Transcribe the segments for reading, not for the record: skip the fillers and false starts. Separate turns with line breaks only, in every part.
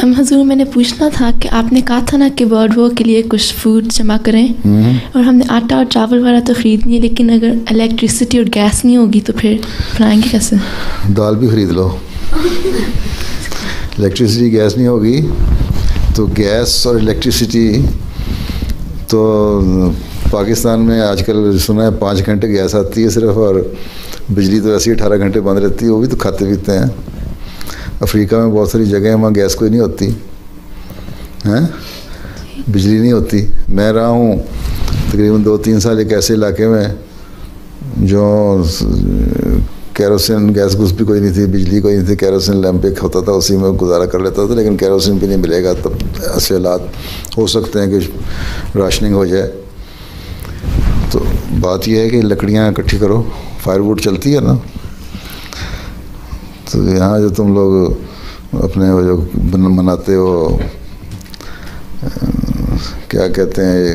हजूर, मैंने पूछना था कि आपने कहा था ना कि वर्ल्ड वॉर के लिए कुछ फूड जमा करें, और हमने आटा और चावल वाला तो ख़रीदनी है, लेकिन अगर इलेक्ट्रिसिटी और गैस नहीं होगी तो फिर बनाएंगे कैसे?
दाल भी ख़रीद लो। इलेक्ट्रिसिटी गैस नहीं होगी तो गैस और इलेक्ट्रिसिटी तो पाकिस्तान में आजकल सुना है 5 घंटे गैस आती है सिर्फ, और बिजली तो ऐसी 18 घंटे बंद रहती है, वो भी तो खाते पीते हैं। अफ्रीका में बहुत सारी जगह हैं वहाँ गैस कोई नहीं होती हैं, बिजली नहीं होती। मैं रहा हूँ तकरीबन 2-3 साल एक ऐसे इलाके में जो केरोसिन गैस गुस भी कोई नहीं थी, बिजली कोई नहीं थी, केरोसिन लैंप एक होता था, उसी में गुजारा कर लेता था। लेकिन केरोसिन भी नहीं मिलेगा तब ऐसे हालात हो सकते हैं कि राशनिंग हो जाए। तो बात यह है कि लकड़ियाँ इकट्ठी करो, फायरवुड चलती है ना, तो यहाँ जो तुम लोग अपने वो जो मनाते हो क्या कहते हैं, ये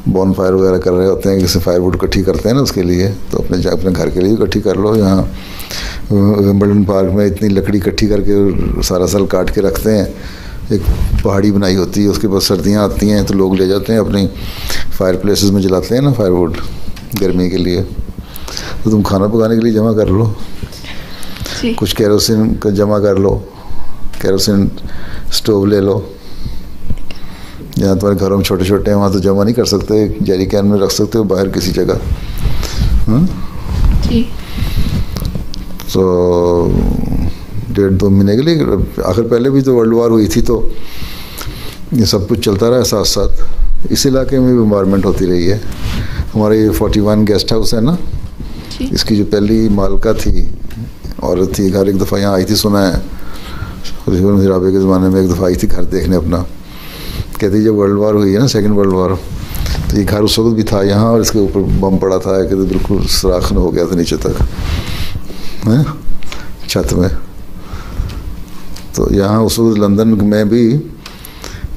बॉन फायर वगैरह कर रहे होते हैं, किसी फायरवुड इकट्ठी करते हैं ना, उसके लिए तो अपने घर के लिए इकट्ठी कर लो। यहाँ विंबलडन पार्क में इतनी लकड़ी इकट्ठी करके सारा साल काट के रखते हैं, एक पहाड़ी बनाई होती है, उसके बाद सर्दियाँ आती हैं तो लोग ले जाते हैं अपनी फायर प्लेसेस में जलाते हैं ना फायरवुड गर्मी के लिए। तो तुम खाना पकाने के लिए जमा कर लो, कुछ केरोसिन का जमा कर लो, केरोसिन स्टोव ले लो। जहाँ तुम्हारे घरों में छोटे छोटे हैं वहाँ तो जमा नहीं कर सकते, जेरी कैन में रख सकते हो बाहर किसी जगह। तो 1.5-2 महीने के लिए, आखिर पहले भी तो वर्ल्ड वॉर हुई थी तो ये सब कुछ चलता रहा साथ साथ। इस इलाके में भी इन्वायरमेंट होती रही है। हमारे ये 41 गेस्ट हाउस है ना, इसकी जो पहली मालिका थी औरत थी, घर एक दफ़ा यहाँ आई थी, सुना है हिराबे के ज़माने में एक दफ़ा आई थी घर देखने अपना। कहती जब वर्ल्ड वॉर हुई है ना, सेकंड वर्ल्ड वॉर, तो ये घर उस वक्त भी था यहाँ, और इसके ऊपर बम पड़ा था कि बिल्कुल सुराख हो गया था नीचे तक है छत में। तो यहाँ उस वक्त लंदन में भी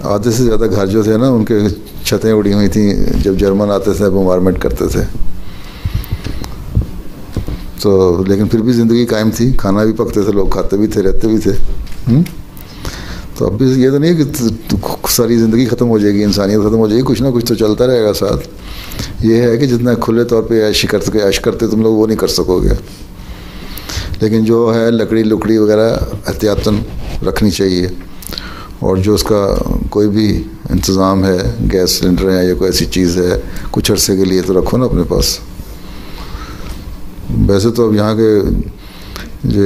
आधे से ज़्यादा घर जो थे ना उनके छतें उड़ी हुई थी, जब जर्मन आते थे बम्बारमेंट करते थे। तो लेकिन फिर भी ज़िंदगी कायम थी, खाना भी पकते थे, लोग खाते भी थे, रहते भी थे। तो अब भी ये तो नहीं है कि सारी ज़िंदगी ख़त्म हो जाएगी, इंसानियत ख़त्म हो जाएगी, कुछ ना कुछ तो चलता रहेगा साथ। ये है कि जितना खुले तौर पे ऐश करते तुम लोग वो नहीं कर सकोगे, लेकिन जो है लकड़ी लुकड़ी वगैरह एहतियातन रखनी चाहिए। और जो उसका कोई भी इंतज़ाम है, गैस सिलेंडर है या कोई ऐसी चीज़ है, कुछ अरसे के लिए तो रखो ना अपने पास। वैसे तो अब यहाँ के जो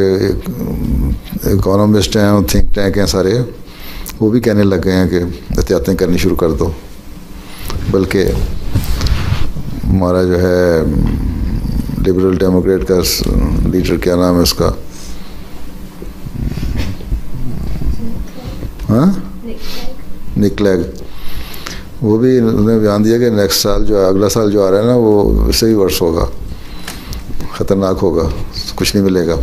इकोनॉमिस्ट हैं, थिंक टैंक हैं सारे, वो भी कहने लग गए हैं कि एहतियातें करनी शुरू कर दो। बल्कि हमारा जो है लिबरल डेमोक्रेट का लीडर, क्या नाम है उसका, हाँ, निक लेग, वो भी उन्होंने बयान दिया कि नेक्स्ट साल जो अगला साल जो आ रहा है ना वो इससे भी वर्ष होगा, ख़तरनाक होगा, कुछ नहीं मिलेगा।